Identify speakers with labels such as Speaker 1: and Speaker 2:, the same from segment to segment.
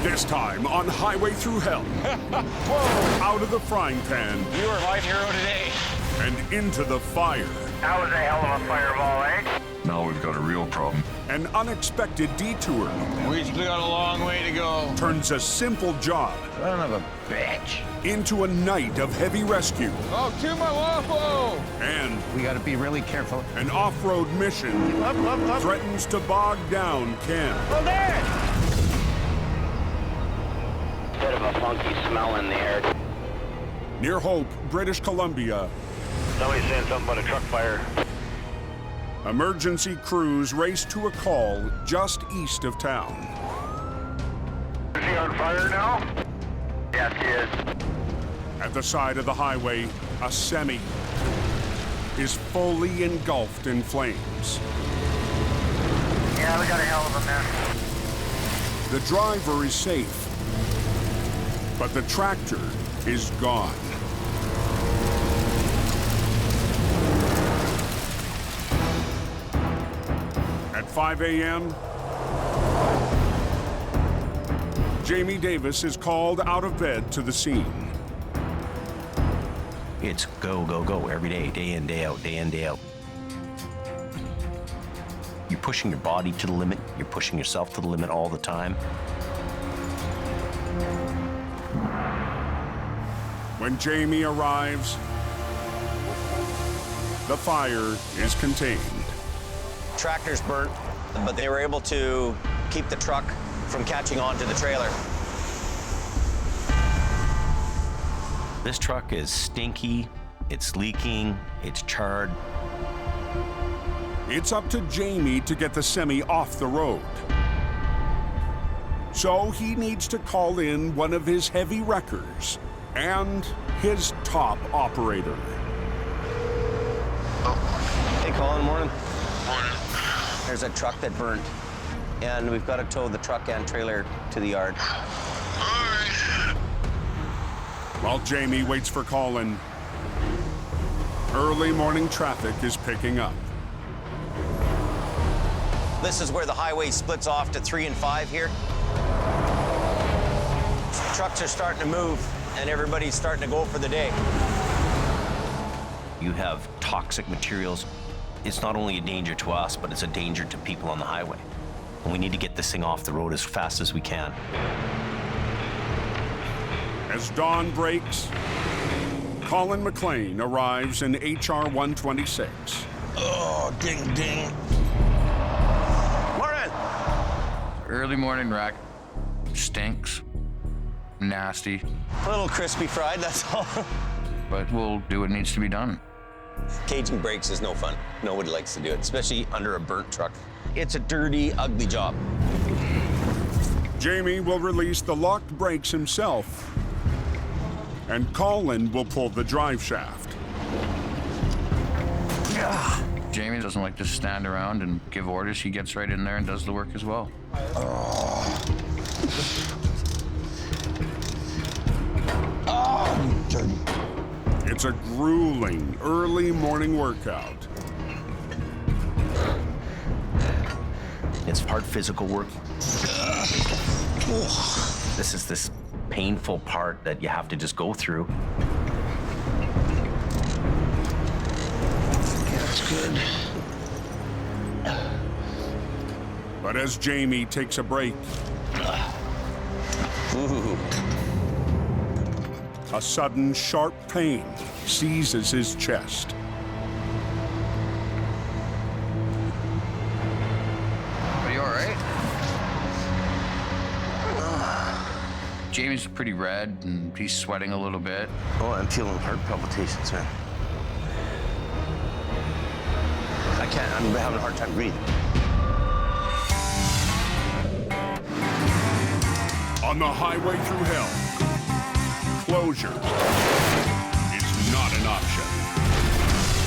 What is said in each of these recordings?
Speaker 1: This time on Highway Thru Hell.
Speaker 2: Whoa!
Speaker 1: Out of the frying pan.
Speaker 2: You are my hero today.
Speaker 1: And into the fire.
Speaker 3: That was a hell of a fireball, eh?
Speaker 4: Now we've got a real problem.
Speaker 1: An unexpected detour
Speaker 2: We still got a long way to go.
Speaker 1: turns a simple job
Speaker 2: Son of a bitch.
Speaker 1: into a night of heavy rescue
Speaker 2: Oh, to my waffle!
Speaker 1: and
Speaker 5: We gotta be really careful.
Speaker 1: an off-road mission
Speaker 3: Up.
Speaker 1: threatens to bog down Ken.
Speaker 3: Well, there! Bit of a funky smell in the air.
Speaker 1: Near Hope, British Columbia,
Speaker 3: Somebody's saying something about a truck fire.
Speaker 1: emergency crews race to a call just east of town.
Speaker 3: Is he on fire now? Yes, he is.
Speaker 1: At the side of the highway, a semi is fully engulfed in flames.
Speaker 3: Yeah, we got a hell of a mess.
Speaker 1: The driver is safe, but the tractor is gone. At 5 a.m., Jamie Davis is called out of bed to the scene.
Speaker 5: It's go, go, go every day, day in, day out, day in, day out. You're pushing your body to the limit. You're pushing yourself to the limit all the time.
Speaker 1: When Jamie arrives, the fire is contained.
Speaker 6: Tractor's burnt, but they were able to keep the truck from catching on to the trailer.
Speaker 5: This truck is stinky, it's leaking, it's charred.
Speaker 1: It's up to Jamie to get the semi off the road. So he needs to call in one of his heavy wreckers and his top operator.
Speaker 6: Hey, Collin, morning. There's a truck that burnt, and we've got to tow the truck and trailer to the yard.
Speaker 1: While Jamie waits for Collin, early morning traffic is picking up.
Speaker 6: This is where the highway splits off to 3 and 5 here. Trucks are starting to move, and everybody's starting to go for the day.
Speaker 5: You have toxic materials. It's not only a danger to us, but it's a danger to people on the highway. And we need to get this thing off the road as fast as we can.
Speaker 1: As dawn breaks, Collin McLean arrives in HR 126.
Speaker 2: Oh, ding, ding.
Speaker 6: Morning!
Speaker 7: Early morning wreck. Stinks. Nasty.
Speaker 6: A little crispy fried, that's all.
Speaker 7: But we'll do what needs to be done.
Speaker 6: Caging brakes is no fun. Nobody likes to do it, especially under a burnt truck. It's a dirty, ugly job.
Speaker 1: Jamie will release the locked brakes himself, and Collin will pull the drive shaft.
Speaker 7: Jamie doesn't like to stand around and give orders. He gets right in there and does the work as well.
Speaker 1: It's a grueling early morning workout.
Speaker 5: It's hard physical work. This is this painful part that you have to just go through.
Speaker 2: That's good.
Speaker 1: But as Jamie takes a break, a sudden sharp pain seizes his chest.
Speaker 7: Are you all right? Jamie's pretty red and he's sweating a little bit.
Speaker 6: Oh, I'm feeling heart palpitations, man. I'm having a hard time breathing.
Speaker 1: On the highway through hell, closure is not an option.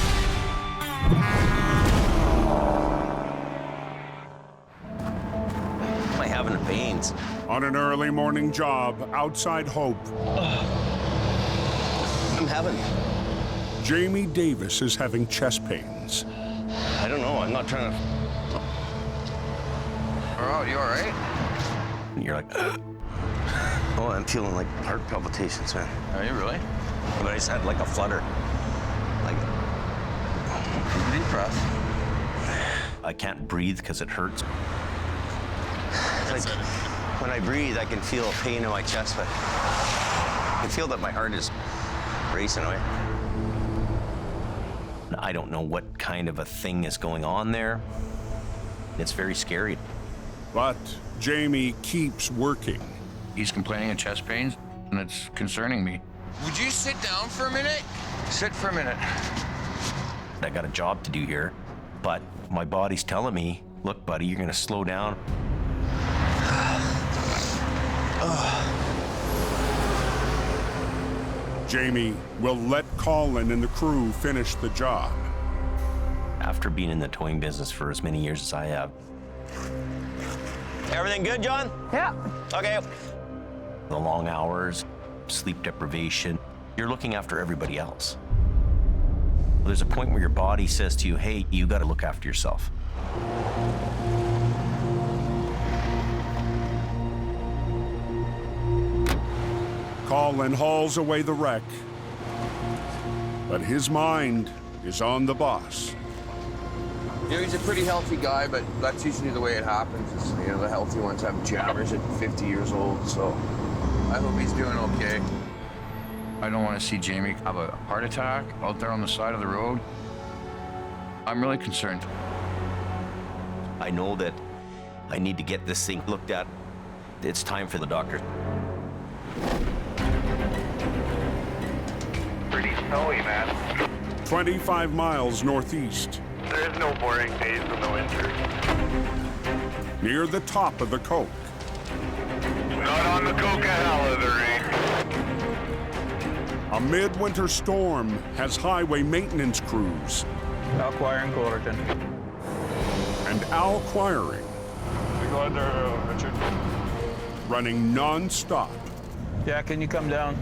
Speaker 6: Am I having the pains?
Speaker 1: On an early morning job outside Hope,
Speaker 6: I'm having...
Speaker 1: Jamie Davis is having chest pains.
Speaker 6: I don't know, I'm not trying to...
Speaker 7: Oh, you all right?
Speaker 5: And you're like,
Speaker 6: Oh, I'm feeling like heart palpitations, man.
Speaker 7: Are you really?
Speaker 6: But I just had like a flutter. Like,
Speaker 7: Deep breath.
Speaker 5: I can't breathe because it hurts.
Speaker 6: like when I breathe, I can feel a pain in my chest, but I can feel that my heart is racing away.
Speaker 5: I don't know what kind of a thing is going on there. It's very scary.
Speaker 1: But Jamie keeps working.
Speaker 7: He's complaining of chest pains, and it's concerning me.
Speaker 2: Would you sit down for a minute?
Speaker 7: Sit for a minute.
Speaker 5: I got a job to do here, but my body's telling me, look, buddy, you're gonna slow down.
Speaker 1: Jamie will let Collin and the crew finish the job.
Speaker 5: After being in the towing business for as many years as I have,
Speaker 6: Everything good, John? Yeah. Okay.
Speaker 5: the long hours, sleep deprivation, you're looking after everybody else. There's a point where your body says to you, hey, you gotta look after yourself.
Speaker 1: Collin hauls away the wreck, but his mind is on the boss.
Speaker 2: You know, he's a pretty healthy guy, but that's usually the way it happens. Is, you know, the healthy ones have jammers at 50 years old, so I hope he's doing okay.
Speaker 7: I don't want to see Jamie have a heart attack out there on the side of the road. I'm really concerned.
Speaker 5: I know that I need to get this thing looked at. It's time for the doctor.
Speaker 3: Pretty snowy, man.
Speaker 1: 25 miles northeast,
Speaker 3: There's no boring days in the winter.
Speaker 1: near the top of the Coke.
Speaker 3: Not on the Coca-Cola, there ain't.
Speaker 1: A midwinter storm has highway maintenance crews
Speaker 8: Acquiring Cullerton.
Speaker 1: and Al Quiring
Speaker 8: We go out there, Richard.
Speaker 1: running non-stop.
Speaker 8: Yeah, can you come down?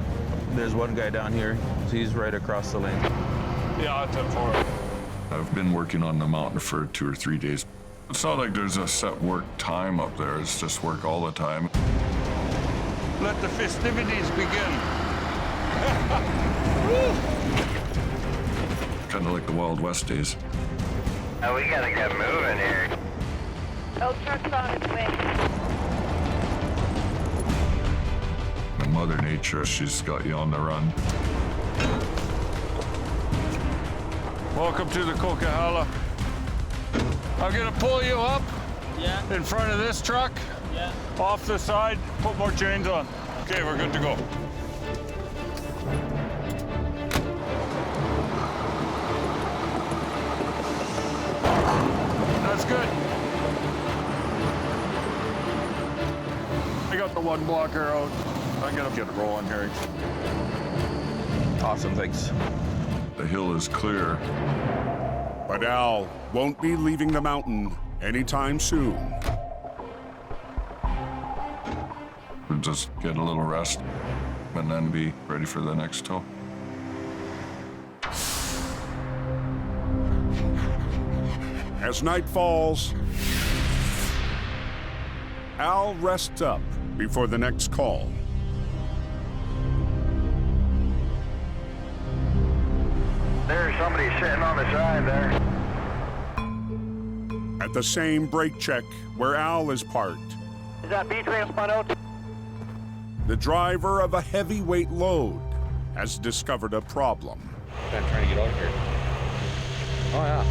Speaker 8: There's one guy down here. He's right across the lane. Yeah, 10-4.
Speaker 4: I've been working on the mountain for 2 or 3 days. It's not like there's a set work time up there. It's just work all the time.
Speaker 8: Let the festivities begin.
Speaker 4: Kind of like the Wild West days.
Speaker 3: Oh, we gotta get moving here.
Speaker 9: Old truck's on its way.
Speaker 4: And Mother Nature, she's got you on the run.
Speaker 8: Welcome to the Coca-Cola. I'm gonna pull you up in front of this truck, off the side, put more chains on. Okay, we're good to go. That's good. I got the one blocker out. I'm gonna get it rolling here. Awesome, thanks.
Speaker 4: The hill is clear.
Speaker 1: But Al won't be leaving the mountain anytime soon.
Speaker 4: We'll just get a little rest and then be ready for the next tow.
Speaker 1: As night falls, Al rests up before the next call.
Speaker 3: There's somebody sitting on the side there.
Speaker 1: At the same brake check where Al is parked,
Speaker 3: Is that B-train spun out?
Speaker 1: the driver of a heavyweight load has discovered a problem.
Speaker 8: I'm trying to get out of here. Oh, yeah.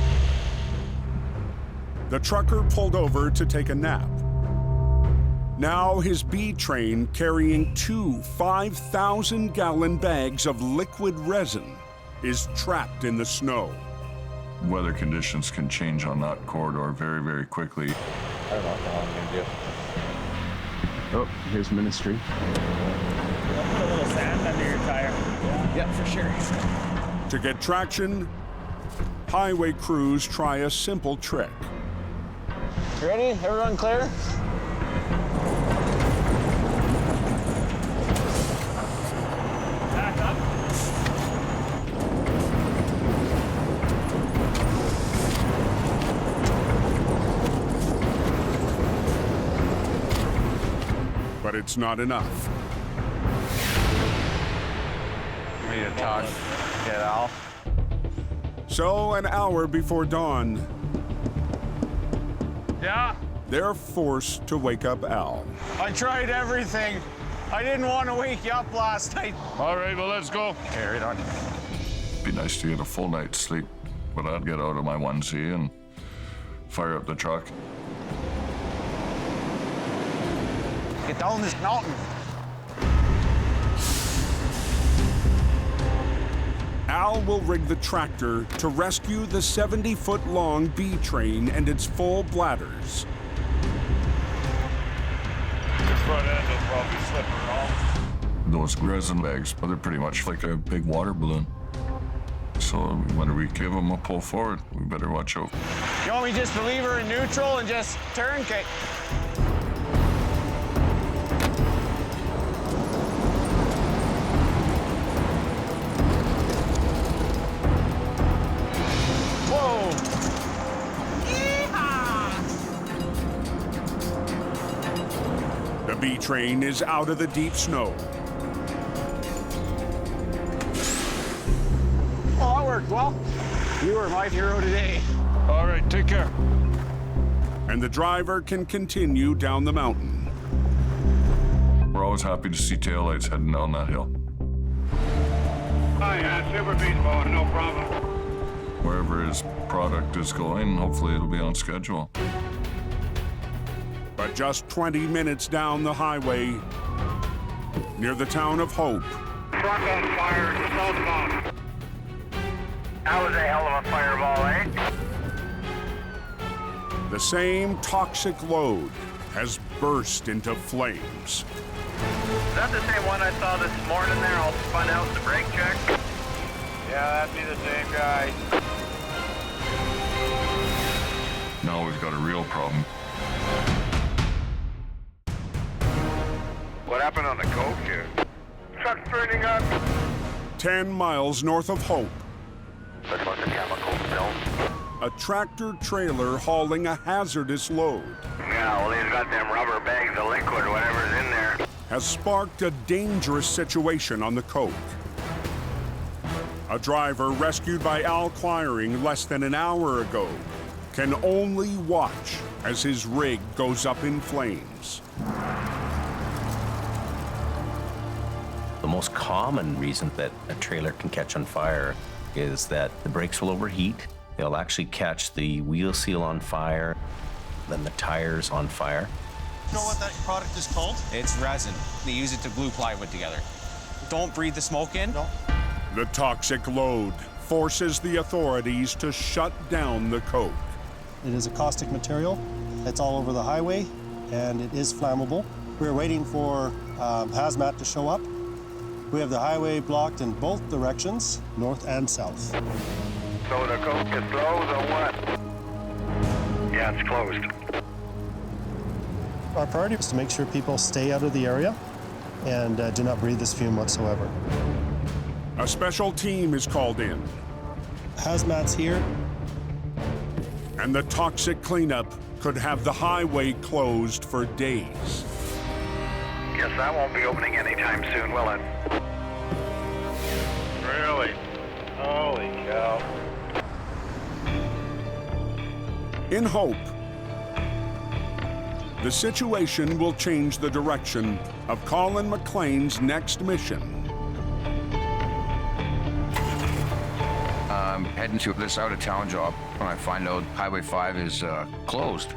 Speaker 1: The trucker pulled over to take a nap. Now his B train carrying 2 5,000-gallon bags of liquid resin is trapped in the snow.
Speaker 4: Weather conditions can change on that corridor very, very quickly.
Speaker 8: I don't know what the hell I'm gonna do.
Speaker 10: Oh, here's Ministry.
Speaker 8: Put a little sand under your tire. Yeah, for sure.
Speaker 1: To get traction, highway crews try a simple trick.
Speaker 8: Ready? Everyone clear? Back up.
Speaker 1: But it's not enough.
Speaker 7: me to talk. Get Al.
Speaker 1: So, an hour before dawn,
Speaker 8: Yeah?
Speaker 1: they're forced to wake up Al.
Speaker 10: I tried everything. I didn't want to wake you up last night.
Speaker 8: All right, well, let's go.
Speaker 7: Okay, right on.
Speaker 4: Be nice to get a full night's sleep, but I'd get out of my onesie and fire up the truck.
Speaker 10: Get down this mountain.
Speaker 1: Al will rig the tractor to rescue the 70-foot-long B train and its full bladders.
Speaker 8: The front end will probably slip around.
Speaker 4: Those resin bags, they're pretty much like a big water balloon. So when we give them a pull forward, we better watch out.
Speaker 10: You want me just to leave her in neutral and just turn? Okay. Whoa!
Speaker 1: The B train is out of the deep snow.
Speaker 10: Oh, that worked well. You were my hero today.
Speaker 8: All right, take care.
Speaker 1: And the driver can continue down the mountain.
Speaker 4: We're always happy to see taillights heading down that hill.
Speaker 3: Hi, super feasible, no problem.
Speaker 4: Wherever his product is going, hopefully it'll be on schedule.
Speaker 1: But just 20 minutes down the highway, near the town of Hope,
Speaker 3: Truck on fire, southbound. That was a hell of a fireball, eh?
Speaker 1: the same toxic load has burst into flames.
Speaker 3: Is that the same one I saw this morning there, all spun out in the brake check? Yeah, that'd be the same guy.
Speaker 4: Now we've got a real problem.
Speaker 3: What happened on the coke here? Truck's burning up.
Speaker 1: 10 miles north of Hope,
Speaker 3: Looks like a chemical spill.
Speaker 1: a tractor trailer hauling a hazardous load
Speaker 3: Yeah, well, he's got them rubber bags of liquid, whatever's in there.
Speaker 1: has sparked a dangerous situation on the coke. A driver rescued by Al Quiring less than an hour ago can only watch as his rig goes up in flames.
Speaker 5: The most common reason that a trailer can catch on fire is that the brakes will overheat. They'll actually catch the wheel seal on fire, then the tires on fire.
Speaker 11: You know what that product is called? It's resin. They use it to glue plywood together. Don't breathe the smoke in. No.
Speaker 1: The toxic load forces the authorities to shut down the coke.
Speaker 12: It is a caustic material. It's all over the highway, and it is flammable. We're waiting for hazmat to show up. We have the highway blocked in both directions, north and south.
Speaker 3: So the coke is closed or what? Yeah, it's closed.
Speaker 12: Our priority is to make sure people stay out of the area and do not breathe this fume whatsoever.
Speaker 1: A special team is called in,
Speaker 12: Hazmat's here.
Speaker 1: and the toxic cleanup could have the highway closed for days.
Speaker 3: Guess that won't be opening anytime soon, will it? Really? Holy cow.
Speaker 1: In Hope, the situation will change the direction of Collin McLean's next mission.
Speaker 7: I'm heading to this out-of-town job when I find out Highway 5 is closed.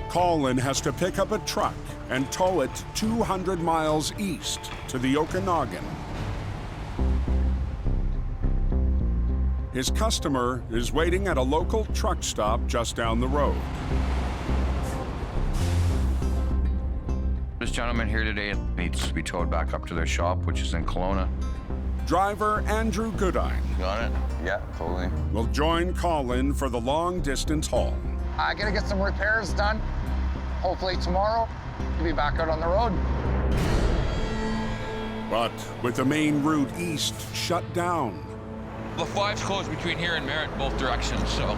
Speaker 1: Collin has to pick up a truck and tow it 200 miles east to the Okanagan. His customer is waiting at a local truck stop just down the road.
Speaker 7: This gentleman here today needs to be towed back up to their shop, which is in Kelowna.
Speaker 1: Driver Andrew Goodine
Speaker 2: Got it? Yeah, totally.
Speaker 1: will join Collin for the long-distance haul.
Speaker 13: I gotta get some repairs done. Hopefully tomorrow, we'll be back out on the road.
Speaker 1: But with the main route east shut down,
Speaker 14: The 5's closed between here and Merritt, both directions, so.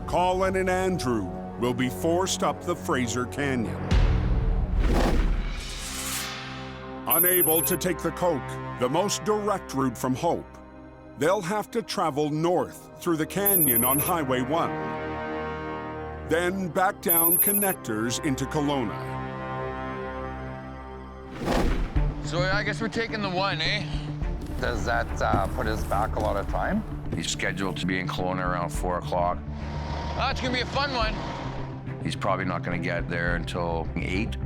Speaker 1: Collin and Andrew will be forced up the Fraser Canyon. Unable to take the Coke, the most direct route from Hope, they'll have to travel north through the canyon on Highway 1. Then back down connectors into Kelowna.
Speaker 14: So I guess we're taking the 1, eh?
Speaker 13: Does that put us back a lot of time?
Speaker 7: He's scheduled to be in Kelowna around 4 o'clock.
Speaker 14: Oh, it's gonna be a fun one.
Speaker 7: He's probably not gonna get there until 8.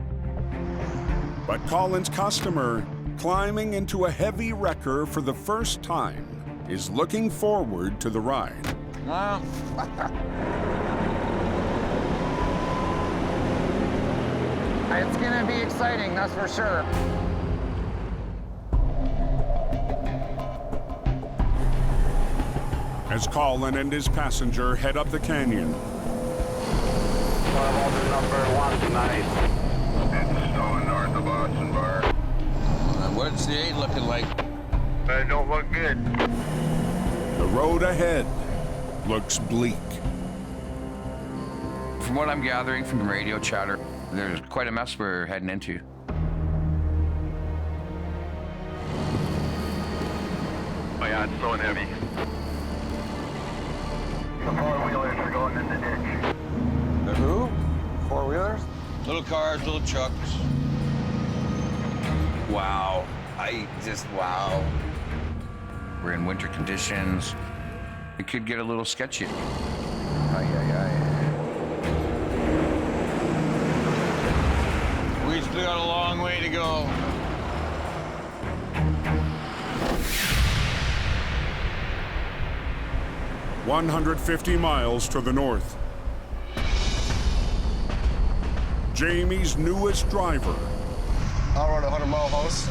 Speaker 1: But Collin's customer, climbing into a heavy wrecker for the first time, is looking forward to the ride.
Speaker 14: Well,
Speaker 13: it's gonna be exciting, that's for sure.
Speaker 1: As Collin and his passenger head up the canyon.
Speaker 3: Number 1 tonight. It's snowing north of Austin Bar.
Speaker 14: what's the 8 looking like?
Speaker 3: It don't look good.
Speaker 1: The road ahead looks bleak.
Speaker 7: From what I'm gathering from the radio chatter, there's quite a mess we're heading into.
Speaker 3: Oh yeah, it's snowing heavy. The four-wheelers are going in the ditch.
Speaker 13: The who? Four-wheelers?
Speaker 14: Little cars, little trucks.
Speaker 6: Wow. Wow.
Speaker 7: We're in winter conditions. It could get a little sketchy.
Speaker 14: We still got a long way to go.
Speaker 1: "150 miles to the north. Jamie's newest driver
Speaker 15: I'll run a 100-mile house.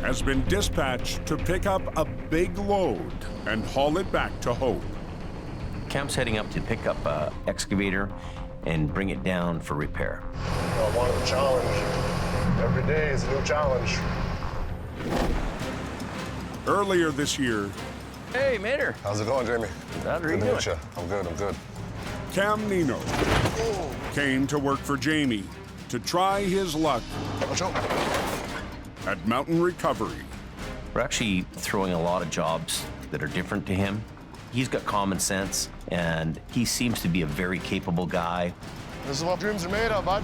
Speaker 1: has been dispatched to pick up a big load and haul it back to Hope.
Speaker 5: Cam's heading up to pick up an excavator and bring it down for repair.
Speaker 15: I wanted a challenge. Every day is a new challenge.
Speaker 1: Earlier this year,
Speaker 5: Hey, Mater.
Speaker 15: How's it going, Jamie?
Speaker 5: How are
Speaker 15: Good
Speaker 5: you
Speaker 15: to
Speaker 5: doing?
Speaker 15: meet you. I'm good.
Speaker 1: Cam Nino came to work for Jamie to try his luck at Mountain Recovery.
Speaker 5: We're actually throwing a lot of jobs that are different to him. He's got common sense, and he seems to be a very capable guy.
Speaker 15: This is what dreams are made of, bud.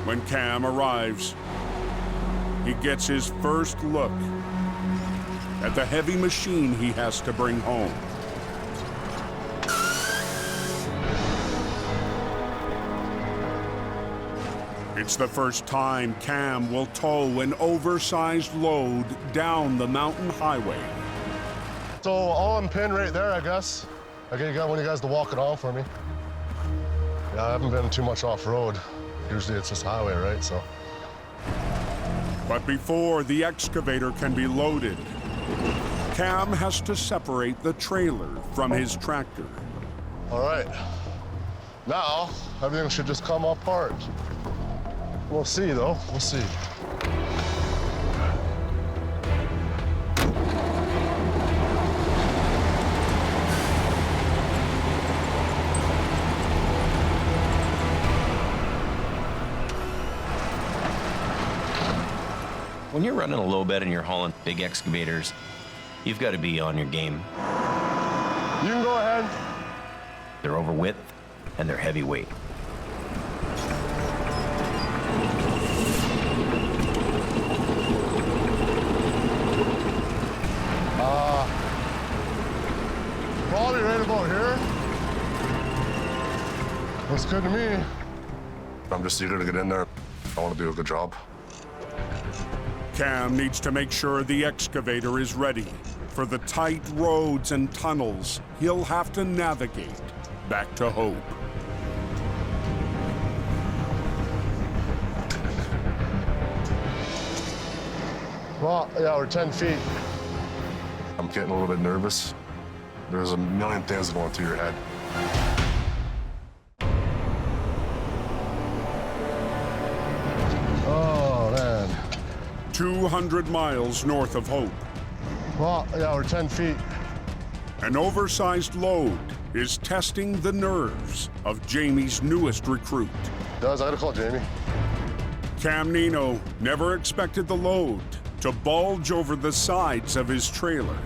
Speaker 1: When Cam arrives, he gets his first look at the heavy machine he has to bring home. It's the first time Cam will tow an oversized load down the mountain highway.
Speaker 15: So all I'm pinned right there, I guess. I want you guys to walk it all for me. Yeah, I haven't been too much off-road. Usually it's just highway, right? So.
Speaker 1: But before the excavator can be loaded, Cam has to separate the trailer from his tractor.
Speaker 15: All right. Now, everything should just come apart. We'll see, though. We'll see.
Speaker 5: When you're running a low bed and you're hauling big excavators, you've got to be on your game.
Speaker 15: You can go ahead.
Speaker 5: They're over width and they're heavyweight.
Speaker 15: Probably right about here. Looks good to me. I'm just eager to get in there. I want to do a good job.
Speaker 1: Cam needs to make sure the excavator is ready for the tight roads and tunnels he'll have to navigate back to Hope.
Speaker 15: Well, yeah, we're 10 feet. I'm getting a little bit nervous. There's a million things going through your head. Oh, man.
Speaker 1: 200 miles north of Hope.
Speaker 15: Well, yeah, we're 10 feet.
Speaker 1: An oversized load is testing the nerves of Jamie's newest recruit.
Speaker 15: I gotta call Jamie.
Speaker 1: Cam Nino never expected the load to bulge over the sides of his trailer.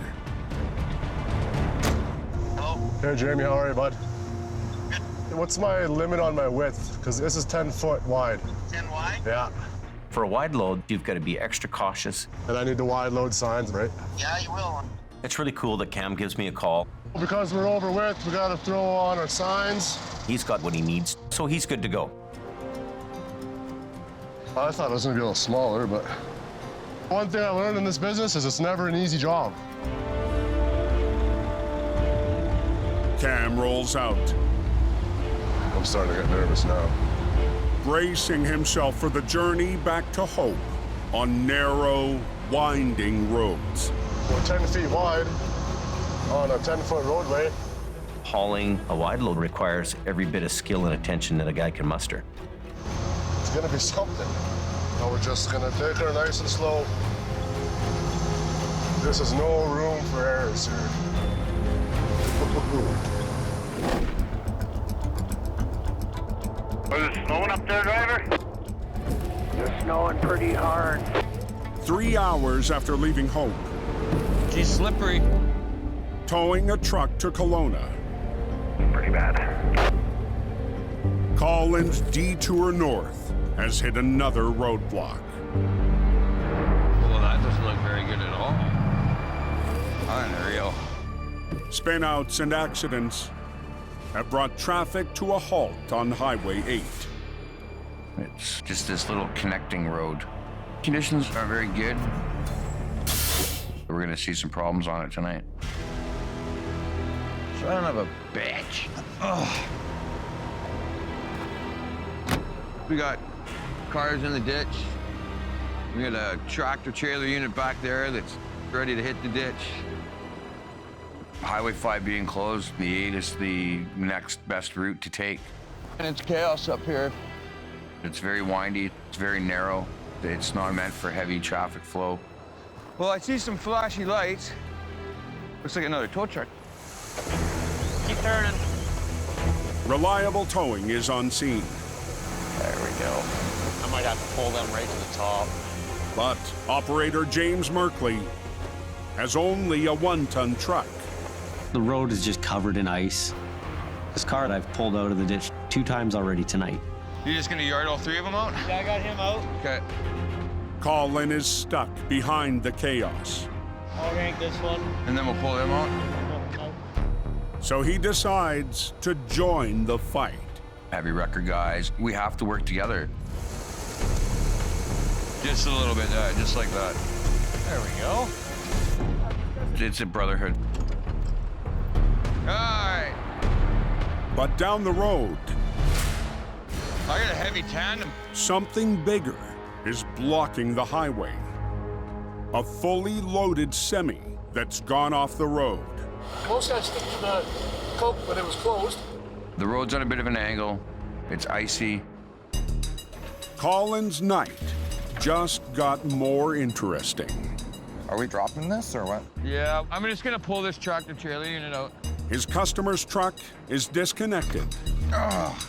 Speaker 15: Hey, Jamie, how are you, bud? Good. What's my limit on my width? Because this is 10 foot wide.
Speaker 13: 10 wide?
Speaker 15: Yeah.
Speaker 5: For a wide load, you've got to be extra cautious.
Speaker 15: And I need the wide load signs, right?
Speaker 13: Yeah, you will.
Speaker 5: It's really cool that Cam gives me a call.
Speaker 15: Because we're over width, we gotta throw on our signs.
Speaker 5: He's got what he needs, so he's good to go.
Speaker 15: I thought it was gonna be a little smaller, but one thing I learned in this business is it's never an easy job.
Speaker 1: Cam rolls out,
Speaker 15: I'm starting to get nervous now.
Speaker 1: bracing himself for the journey back to hope on narrow, winding roads.
Speaker 15: We're 10 feet wide on a 10-foot roadway.
Speaker 5: Hauling a wide load requires every bit of skill and attention that a guy can muster.
Speaker 15: It's gonna be something. Now we're just gonna take her nice and slow. This is no room for errors here.
Speaker 3: Was it snowing up there, driver?
Speaker 13: It's snowing pretty hard.
Speaker 1: 3 hours after leaving Hope,
Speaker 14: She's slippery.
Speaker 1: towing a truck to Kelowna,
Speaker 3: Pretty bad.
Speaker 1: Collin's Detour North has hit another roadblock.
Speaker 7: Well, that doesn't look very good at all. Unreal.
Speaker 1: Spinouts and accidents have brought traffic to a halt on Highway 8.
Speaker 7: It's just this little connecting road. Conditions are very good. We're gonna see some problems on it tonight. Son of a bitch. Ugh. We got cars in the ditch. We got a tractor trailer unit back there that's ready to hit the ditch. Highway 5 being closed, the 8 is the next best route to take. And it's chaos up here. It's very windy, it's very narrow. It's not meant for heavy traffic flow. Well, I see some flashy lights. Looks like another tow truck.
Speaker 11: Keep turning.
Speaker 1: Reliable towing is on scene.
Speaker 7: There we go.
Speaker 11: I might have to pull them right to the top.
Speaker 1: But operator James Merkley has only a 1-ton truck.
Speaker 16: The road is just covered in ice. This car that I've pulled out of the ditch 2 times already tonight.
Speaker 7: You just gonna yard all 3 of them out?
Speaker 11: Yeah, I got him out.
Speaker 7: Okay.
Speaker 1: Collin is stuck behind the chaos.
Speaker 11: I'll rank this one.
Speaker 7: And then we'll pull them out?
Speaker 1: So he decides to join the fight.
Speaker 7: Heavy wrecker guys, we have to work together. Just a little bit, just like that.
Speaker 11: There we go.
Speaker 7: It's a brotherhood. All right.
Speaker 1: But down the road,
Speaker 7: I got a heavy tandem.
Speaker 1: something bigger is blocking the highway. A fully loaded semi that's gone off the road.
Speaker 15: Most guys stick to the cope when it was closed.
Speaker 7: The road's on a bit of an angle. It's icy.
Speaker 1: Collin's night just got more interesting.
Speaker 13: Are we dropping this or what?
Speaker 7: Yeah, I'm just gonna pull this tractor trailer unit out.
Speaker 1: His customer's truck is disconnected.
Speaker 7: Ugh.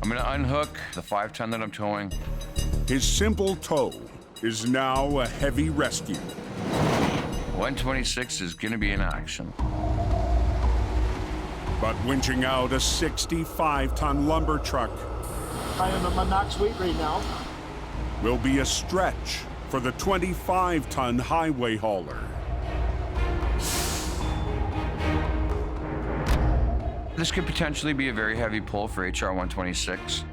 Speaker 7: I'm gonna unhook the 5-ton that I'm towing.
Speaker 1: His simple tow is now a heavy rescue.
Speaker 7: 126 is gonna be in action.
Speaker 1: But winching out a 65-ton lumber truck
Speaker 12: I am at my max weight right now.
Speaker 1: will be a stretch for the 25-ton highway hauler.
Speaker 7: This could potentially be a very heavy pull for HR 126.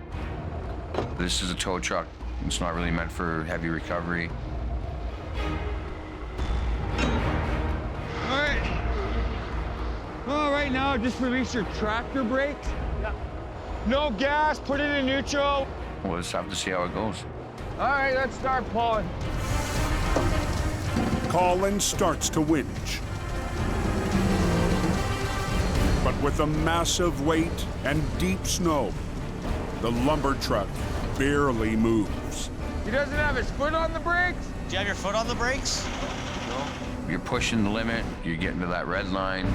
Speaker 7: This is a tow truck. It's not really meant for heavy recovery. All right. Well, right now, just release your tractor brake.
Speaker 10: Yeah.
Speaker 7: No gas, put it in neutral. We'll just have to see how it goes. All right, let's start pulling.
Speaker 1: Collin starts to winch. But with a massive weight and deep snow, the lumber truck barely moves.
Speaker 7: He doesn't have his foot on the brakes?
Speaker 11: Do you have your foot on the brakes?
Speaker 7: No. You're pushing the limit, you're getting to that red line.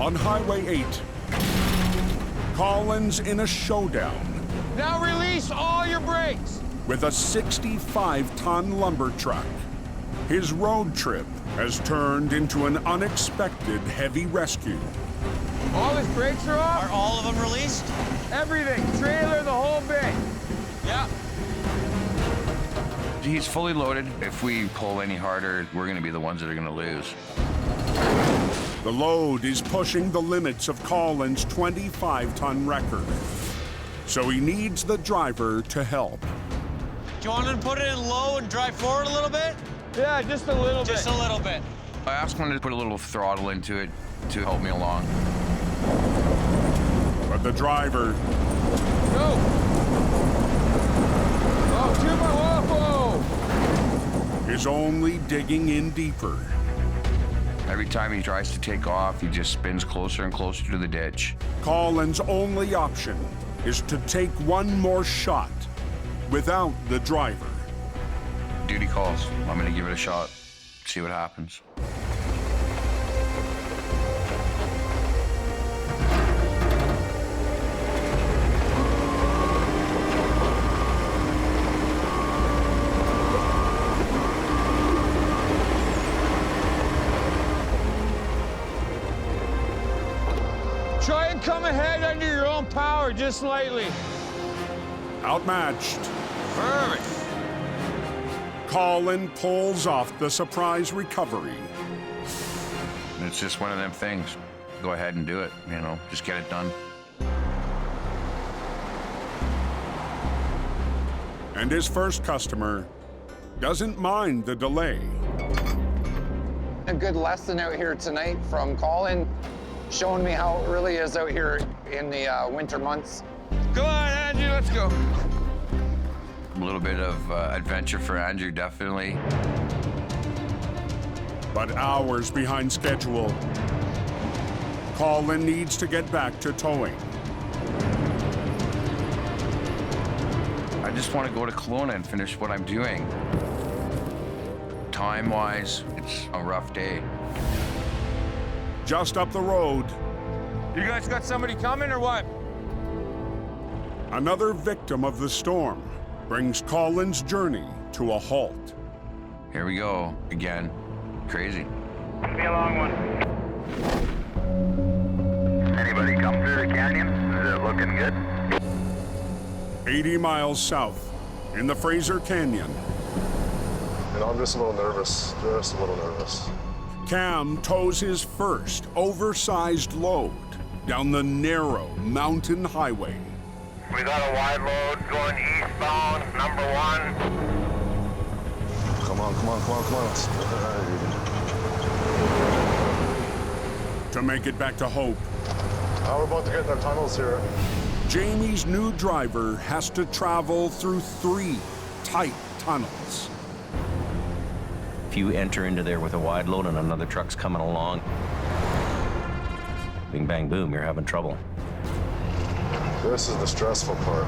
Speaker 1: On Highway 8, Collin's in a showdown.
Speaker 10: Now release all your brakes.
Speaker 1: With a 65-ton lumber truck. His road trip has turned into an unexpected heavy rescue.
Speaker 10: All his brakes are off?
Speaker 11: Are all of them released?
Speaker 10: Everything, trailer, the whole bit.
Speaker 11: Yeah.
Speaker 7: He's fully loaded. If we pull any harder, we're gonna be the ones that are gonna lose.
Speaker 1: The load is pushing the limits of Collin's 25-ton record. So he needs the driver to help.
Speaker 11: Do you want him to put it in low and drive forward a little bit?
Speaker 10: Yeah, just a little bit.
Speaker 11: Just a little bit.
Speaker 7: I asked him to put a little throttle into it to help me along.
Speaker 1: But the driver...
Speaker 10: Go! Oh, too much, whoa!
Speaker 1: ...is only digging in deeper.
Speaker 7: Every time he tries to take off, he just spins closer and closer to the ditch.
Speaker 1: Collin's only option is to take one more shot without the driver.
Speaker 7: Duty calls. I'm gonna give it a shot, see what happens.
Speaker 10: Try and come ahead under your own power, just slightly.
Speaker 1: Outmatched,
Speaker 10: Perfect.
Speaker 1: Collin pulls off the surprise recovery.
Speaker 7: It's just one of them things. Go ahead and do it, you know, just get it done.
Speaker 1: And his first customer doesn't mind the delay.
Speaker 13: A good lesson out here tonight from Collin, showing me how it really is out here in the winter months.
Speaker 10: Go on, Andrew, let's go.
Speaker 7: A little bit of adventure for Andrew, definitely.
Speaker 1: But hours behind schedule. Collin needs to get back to towing.
Speaker 7: I just want to go to Kelowna and finish what I'm doing. Time-wise, it's a rough day.
Speaker 1: Just up the road,
Speaker 10: You guys got somebody coming or what?
Speaker 1: another victim of the storm brings Collin's journey to a halt.
Speaker 7: Here we go, again. Crazy.
Speaker 3: Be a long one. Anybody come through the canyon? Is it looking good?
Speaker 1: 80 miles south, in the Fraser Canyon,
Speaker 15: You know, I'm just a little nervous. Just a little nervous.
Speaker 1: Cam tows his first oversized load down the narrow mountain highway.
Speaker 3: We got a wide load going eastbound, number 1.
Speaker 15: Come on, come on, come on, come on.
Speaker 1: To make it back to Hope,
Speaker 15: Now we're about to get in the tunnels here.
Speaker 1: Jamie's new driver has to travel through 3 tight tunnels.
Speaker 5: If you enter into there with a wide load and another truck's coming along, bing, bang, boom, you're having trouble.
Speaker 15: This is the stressful part.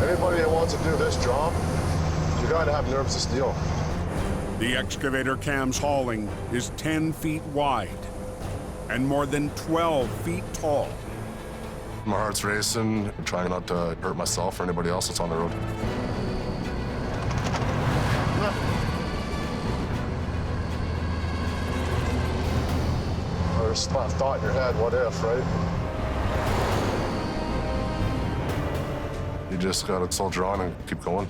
Speaker 15: Anybody that wants to do this job, you gotta have nerves of steel.
Speaker 1: The excavator Cam's hauling is 10 feet wide and more than 12 feet tall.
Speaker 15: My heart's racing, trying not to hurt myself or anybody else that's on the road. There's a thought in your head, what if, right? You just gotta soldier on and keep going.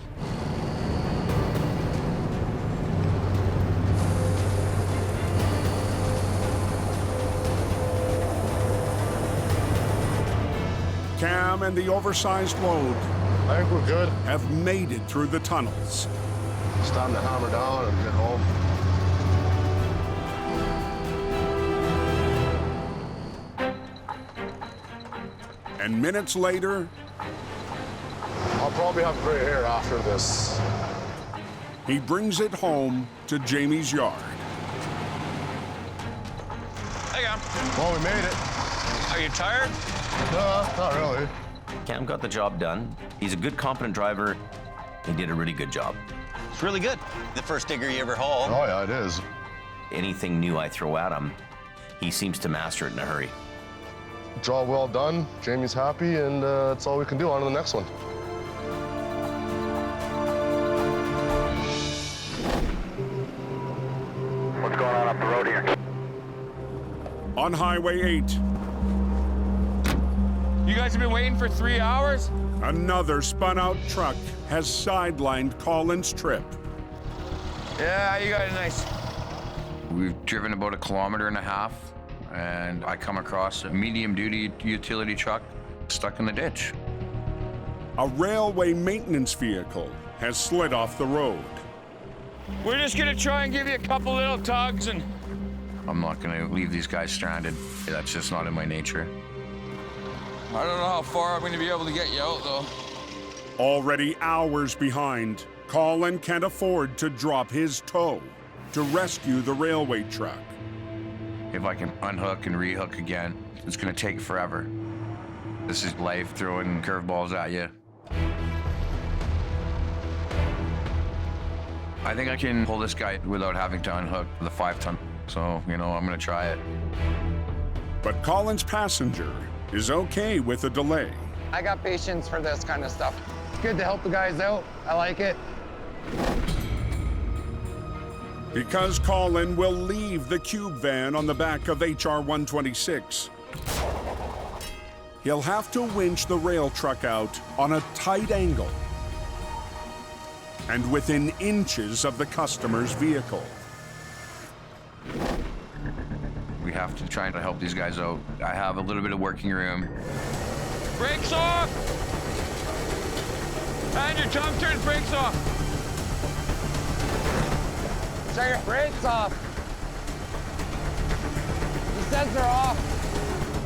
Speaker 1: Cam and the oversized load
Speaker 15: I think we're good.
Speaker 1: have made it through the tunnels.
Speaker 15: It's time to hammer down and get home.
Speaker 1: And minutes later,
Speaker 15: I'll probably have gray hair after this.
Speaker 1: he brings it home to Jamie's yard.
Speaker 11: Hey, Cam.
Speaker 15: Well, we made it.
Speaker 11: Are you tired?
Speaker 15: Not really.
Speaker 5: Cam got the job done. He's a good, competent driver. He did a really good job.
Speaker 6: It's really good. The first digger you ever hauled.
Speaker 15: Oh, yeah, it is.
Speaker 5: Anything new I throw at him, he seems to master it in a hurry.
Speaker 15: Job well done. Jamie's happy, and that's all we can do. On to the next one.
Speaker 3: What's going on up the road here?
Speaker 1: On Highway 8,
Speaker 14: You guys have been waiting for 3 hours?
Speaker 1: another spun-out truck has sidelined Collin's trip.
Speaker 7: Yeah, you got it nice. We've driven about 1.5 kilometers, and I come across a medium-duty utility truck stuck in the ditch.
Speaker 1: A railway maintenance vehicle has slid off the road.
Speaker 14: We're just gonna try and give you a couple little tugs and...
Speaker 7: I'm not gonna leave these guys stranded. That's just not in my nature.
Speaker 14: I don't know how far I'm gonna be able to get you out, though.
Speaker 1: Already hours behind, Collin can't afford to drop his tow to rescue the railway truck.
Speaker 7: If I can unhook and rehook again, it's gonna take forever. This is life throwing curveballs at you. I think I can pull this guy without having to unhook the 5-ton. So, I'm gonna try it.
Speaker 1: But Collin's passenger is okay with a delay.
Speaker 13: I got patience for this kind of stuff. It's good to help the guys out. I like it.
Speaker 1: Because Collin will leave the cube van on the back of HR 126. He'll have to winch the rail truck out on a tight angle and within inches of the customer's vehicle.
Speaker 7: We have to try to help these guys out. I have a little bit of working room.
Speaker 14: Brakes off! And your tongue turns, brakes off!
Speaker 13: Shut your brakes off. He says they're off.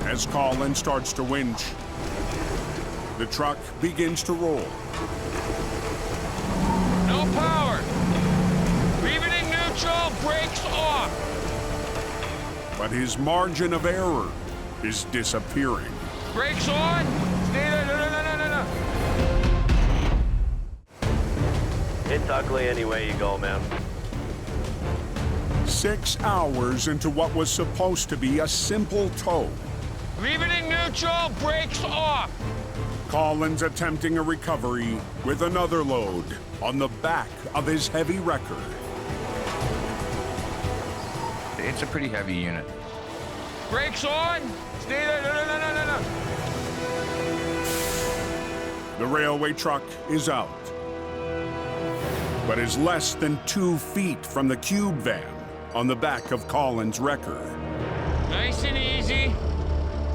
Speaker 1: As Collin starts to winch, the truck begins to roll.
Speaker 14: No power! Leave it in neutral, brakes off!
Speaker 1: But his margin of error is disappearing.
Speaker 14: Brakes on! Stay there, no.
Speaker 3: It's ugly any way you go, man.
Speaker 1: 6 hours into what was supposed to be a simple tow,
Speaker 14: Leave it in neutral, brakes off!
Speaker 1: Collin's attempting a recovery with another load on the back of his heavy wrecker.
Speaker 7: It's a pretty heavy unit.
Speaker 14: Brakes on! Stay there, no.
Speaker 1: The railway truck is out, but is less than 2 feet from the cube van on the back of Collin's wrecker.
Speaker 14: Nice and easy.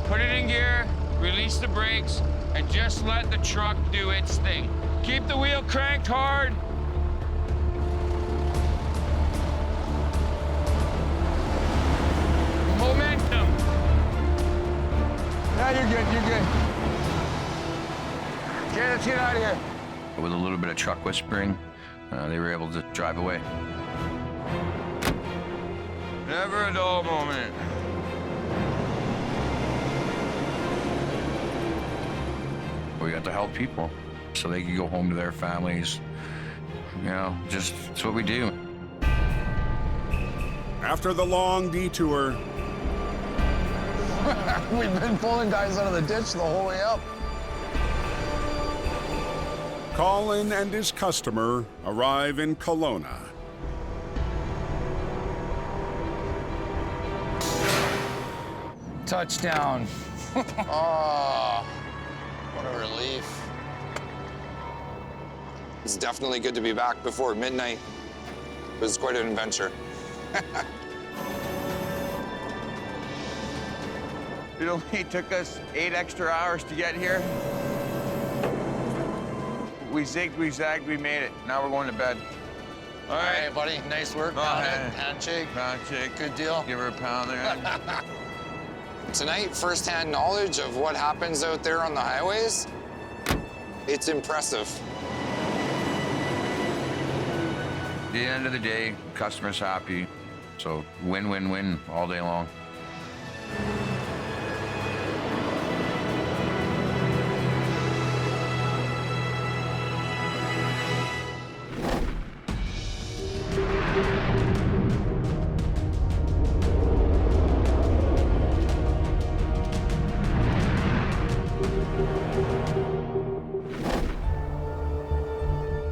Speaker 14: Put it in gear, release the brakes, and just let the truck do its thing. Keep the wheel cranked hard. Momentum.
Speaker 13: Yeah, you're good. Okay, let's get out of here.
Speaker 7: With a little bit of truck whispering, they were able to drive away.
Speaker 14: Never a dull moment.
Speaker 7: We got to help people so they could go home to their families. Just it's what we do.
Speaker 1: After the long detour,
Speaker 13: We've been pulling guys out of the ditch the whole way up.
Speaker 1: Collin and his customer arrive in Kelowna.
Speaker 13: Touchdown. Oh, what a relief. It's definitely good to be back before midnight. It was quite an adventure.
Speaker 7: It only took us 8 extra hours to get here. We zigged, we zagged, we made it. Now we're going to bed.
Speaker 13: All right, buddy. Nice work. Handshake.
Speaker 7: Handshake.
Speaker 13: Good deal.
Speaker 7: Give her a pound there.
Speaker 13: Tonight, first-hand knowledge of what happens out there on the highways, it's impressive.
Speaker 7: At the end of the day, customer's happy. So win, win, win all day long.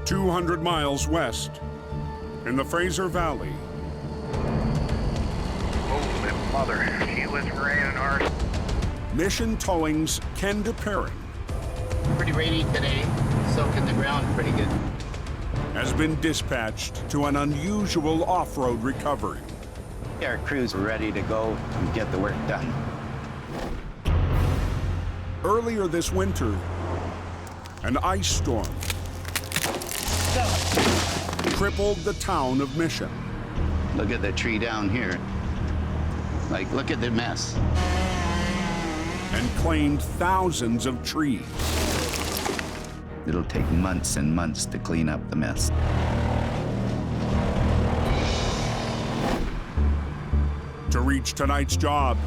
Speaker 1: 200 miles west, in the Fraser Valley.
Speaker 3: Oh, mother, she was raining hard.
Speaker 1: Mission Towing's Ken DePerrin
Speaker 17: Pretty rainy today, soaking the ground pretty good.
Speaker 1: has been dispatched to an unusual off-road recovery.
Speaker 17: Our crew's ready to go and get the work done.
Speaker 1: Earlier this winter, an ice storm crippled the town of Mission.
Speaker 17: Look at the tree down here. Like, look at the mess.
Speaker 1: And claimed thousands of trees.
Speaker 17: It'll take months and months to clean up the mess.
Speaker 1: To reach tonight's job,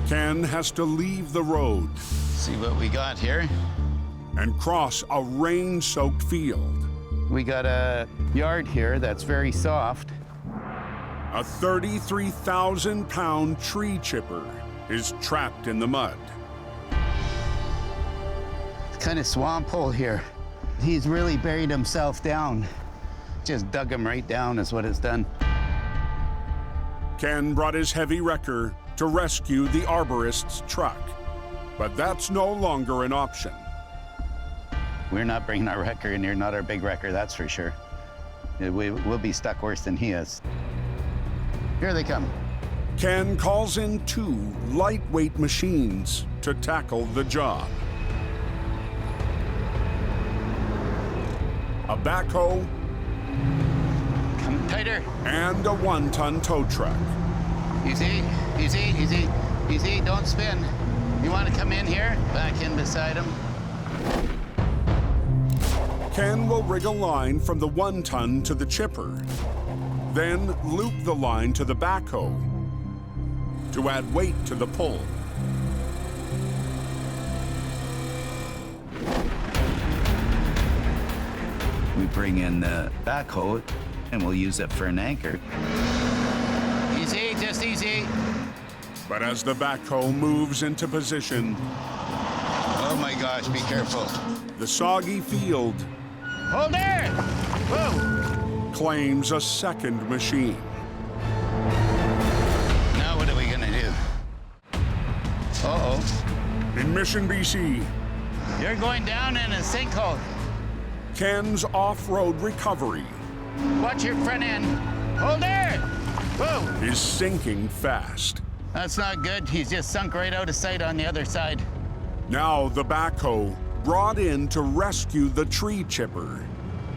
Speaker 1: Ken has to leave the road.
Speaker 17: See what we got here?
Speaker 1: And cross a rain-soaked field.
Speaker 17: We got a yard here that's very soft.
Speaker 1: A 33,000-pound tree chipper is trapped in the mud.
Speaker 17: It's kind of swamp hole here. He's really buried himself down. Just dug him right down is what it's done.
Speaker 1: Ken brought his heavy wrecker to rescue the arborist's truck, but that's no longer an option.
Speaker 17: We're not bringing our wrecker in here, not our big wrecker, that's for sure. We'll be stuck worse than he is. Here they come.
Speaker 1: Ken calls in 2 lightweight machines to tackle the job. A backhoe,
Speaker 17: come tighter,
Speaker 1: and a 1-ton tow truck.
Speaker 17: Easy, easy, easy, easy, don't spin. You want to come in here? Back in beside him.
Speaker 1: Ken will rig a line from the 1-ton to the chipper, then loop the line to the backhoe to add weight to the pull.
Speaker 17: We bring in the backhoe and we'll use it for an anchor. Easy, just easy.
Speaker 1: But as the backhoe moves into position,
Speaker 17: oh my gosh, be careful.
Speaker 1: The soggy field
Speaker 17: Hold there! Whoa!
Speaker 1: Claims a second machine.
Speaker 17: Now what are we gonna do? Uh-oh.
Speaker 1: In Mission, BC.
Speaker 17: You're going down in a sinkhole.
Speaker 1: Ken's off-road recovery.
Speaker 17: Watch your front end. Hold there! Whoa!
Speaker 1: Is sinking fast.
Speaker 17: That's not good. He's just sunk right out of sight on the other side.
Speaker 1: Now the backhoe, brought in to rescue the tree chipper,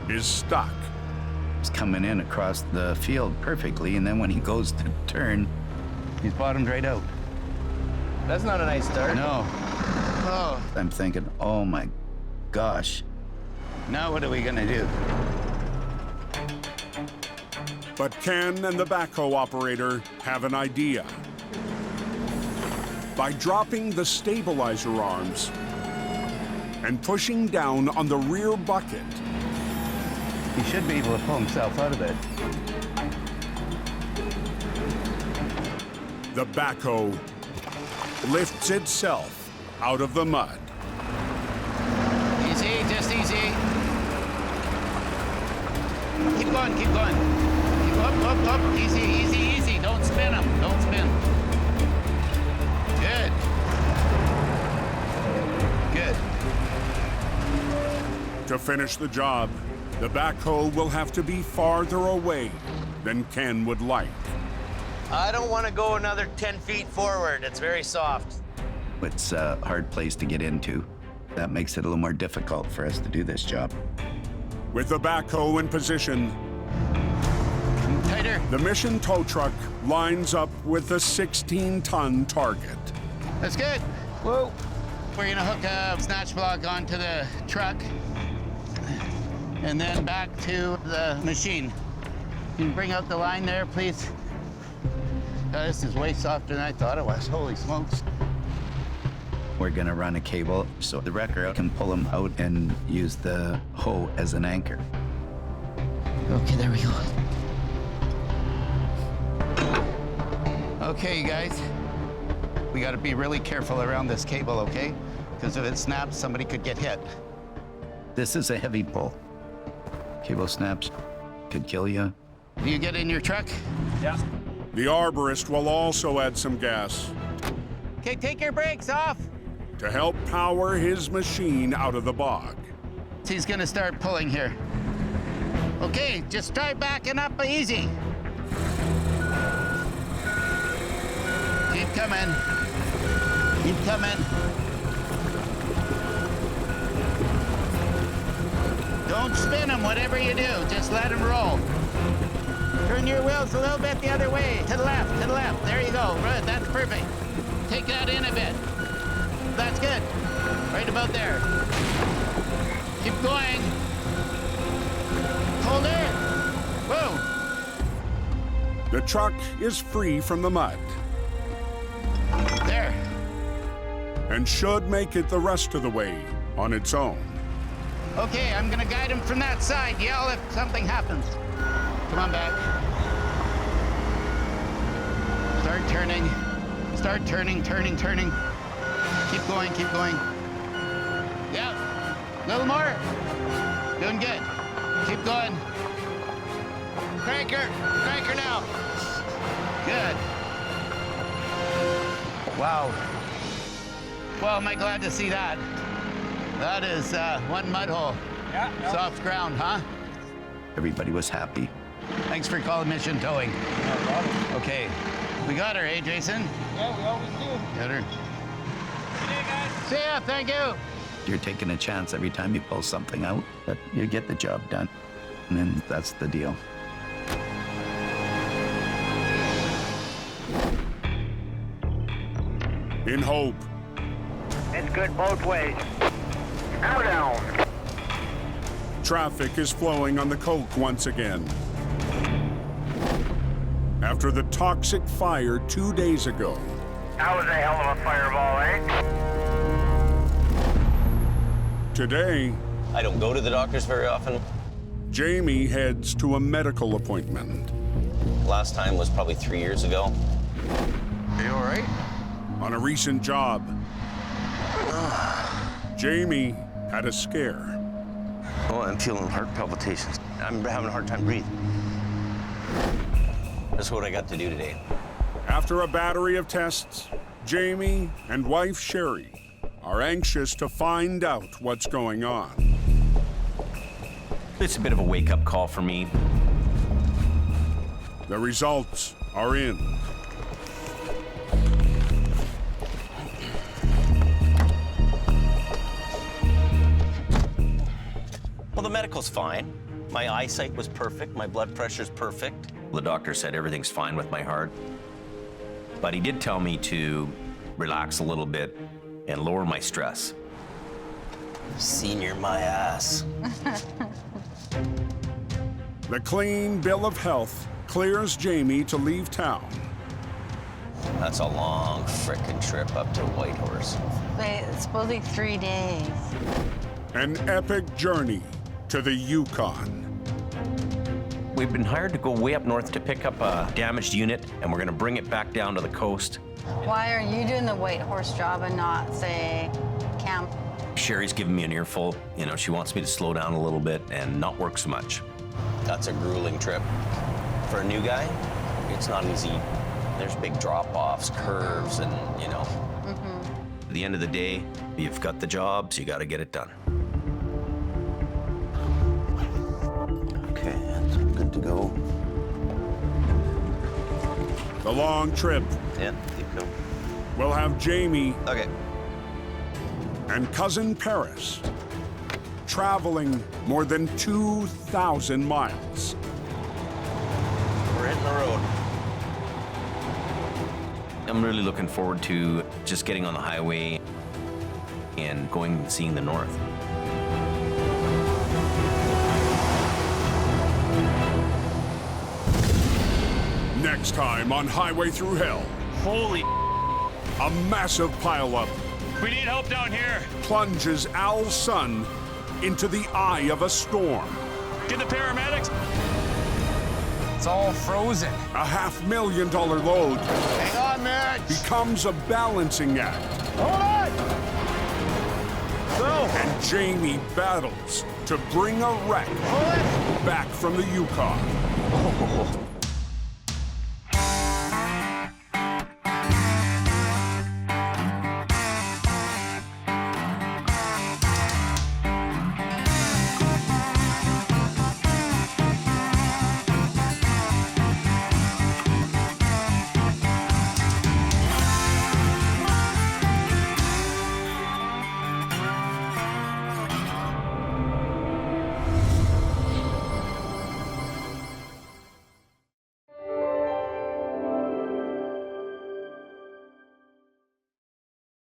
Speaker 1: is stuck.
Speaker 17: He's coming in across the field perfectly, and then when he goes to turn, he's bottomed right out.
Speaker 6: That's not a nice start.
Speaker 17: No. Oh. I'm thinking, oh my gosh. Now what are we gonna do?
Speaker 1: But Ken and the backhoe operator have an idea. By dropping the stabilizer arms and pushing down on the rear bucket,
Speaker 17: he should be able to pull himself out of it.
Speaker 1: The backhoe lifts itself out of the mud.
Speaker 17: Easy, just easy. Keep going, keep going. Keep up. Easy, easy, easy. Don't spin him, don't spin. Good. Good.
Speaker 1: To finish the job, the backhoe will have to be farther away than Ken would like.
Speaker 6: I don't want to go another 10 feet forward. It's very soft.
Speaker 17: It's a hard place to get into. That makes it a little more difficult for us to do this job.
Speaker 1: With the backhoe in position,
Speaker 17: tighter.
Speaker 1: The Mission tow truck lines up with the 16-ton target.
Speaker 17: That's good. Whoa. We're gonna hook a snatch block onto the truck and then back to the machine. Can you bring out the line there, please? This is way softer than I thought it was. Holy smokes. We're gonna run a cable so the wrecker can pull him out and use the hoe as an anchor. Okay, there we go. Okay, you guys. We gotta be really careful around this cable, okay? Because if it snaps, somebody could get hit. This is a heavy pull.
Speaker 18: Cable snaps could kill you.
Speaker 17: Do you get in your truck?
Speaker 10: Yeah.
Speaker 1: The arborist will also add some gas
Speaker 17: Okay, take your brakes off.
Speaker 1: to help power his machine out of the bog.
Speaker 17: He's gonna start pulling here. Okay, just try backing up easy. Keep coming. Keep coming. Don't spin him, whatever you do. Just let him roll. Turn your wheels a little bit the other way. To the left, to the left. There you go. Right, that's perfect. Take that in a bit. That's good. Right about there. Keep going. Hold it. Whoa.
Speaker 1: The truck is free from the mud
Speaker 17: There.
Speaker 1: and should make it the rest of the way on its own.
Speaker 17: Okay, I'm gonna guide him from that side. Yell if something happens. Come on back. Start turning. Start turning, turning, turning. Keep going, keep going. Yeah. A little more. Doing good. Keep going. Cranker. Cranker now. Good. Wow. Well, am I glad to see that? That is one mud hole.
Speaker 10: Yeah.
Speaker 17: Soft ground, huh?
Speaker 18: Everybody was happy.
Speaker 17: Thanks for calling Mission Towing.
Speaker 10: No problem.
Speaker 17: Okay. We got her, eh, Jason?
Speaker 10: Yeah, we always do.
Speaker 17: Got her. See ya, thank you.
Speaker 18: You're taking a chance every time you pull something out, but you get the job done. And then that's the deal.
Speaker 1: In hope,
Speaker 3: It's good both ways. Now down.
Speaker 1: traffic is flowing on the Coke once again. After the toxic fire 2 days ago,
Speaker 3: That was a hell of a fireball, eh?
Speaker 1: today,
Speaker 5: I don't go to the doctors very often.
Speaker 1: Jamie heads to a medical appointment.
Speaker 5: Last time was probably 3 years ago.
Speaker 2: Are you all right?
Speaker 1: On a recent job, Jamie had a scare.
Speaker 6: Oh, I'm feeling heart palpitations. I'm having a hard time breathing.
Speaker 5: That's what I got to do today.
Speaker 1: After a battery of tests, Jamie and wife Sherry are anxious to find out what's going on.
Speaker 5: It's a bit of a wake-up call for me.
Speaker 1: The results are in.
Speaker 5: Well, the medical's fine. My eyesight was perfect. My blood pressure's perfect. The doctor said everything's fine with my heart. But he did tell me to relax a little bit and lower my stress. Senior my ass.
Speaker 1: The clean bill of health clears Jamie to leave town.
Speaker 5: That's a long frickin' trip up to Whitehorse.
Speaker 9: It's supposedly 3 days.
Speaker 1: An epic journey to the Yukon.
Speaker 5: We've been hired to go way up north to pick up a damaged unit, and we're gonna bring it back down to the coast.
Speaker 9: Why are you doing the white horse job and not, say, camp?
Speaker 5: Sherry's giving me an earful. You know, she wants me to slow down a little bit and not work so much. That's a grueling trip. For a new guy, it's not easy. There's big drop-offs, curves, and, you know. At the end of the day, you've got the job, so you gotta get it done.
Speaker 6: Okay, that's good to go.
Speaker 1: The long trip
Speaker 6: Yeah, keep going.
Speaker 1: will have Jamie
Speaker 6: Okay.
Speaker 1: and cousin Paris traveling more than 2,000 miles.
Speaker 5: We're hitting the road. I'm really looking forward to just getting on the highway and going and seeing the north.
Speaker 1: Next time on Highway Thru Hell,
Speaker 8: Holy,
Speaker 1: a massive pileup
Speaker 8: we need help down here.
Speaker 1: plunges Al's son into the eye of a storm.
Speaker 8: Get the paramedics. It's all frozen.
Speaker 1: A $500,000 load
Speaker 17: Hang on, Mitch.
Speaker 1: becomes a balancing act.
Speaker 10: Hold on! Go!
Speaker 1: And Jamie battles to bring a wreck back from the Yukon.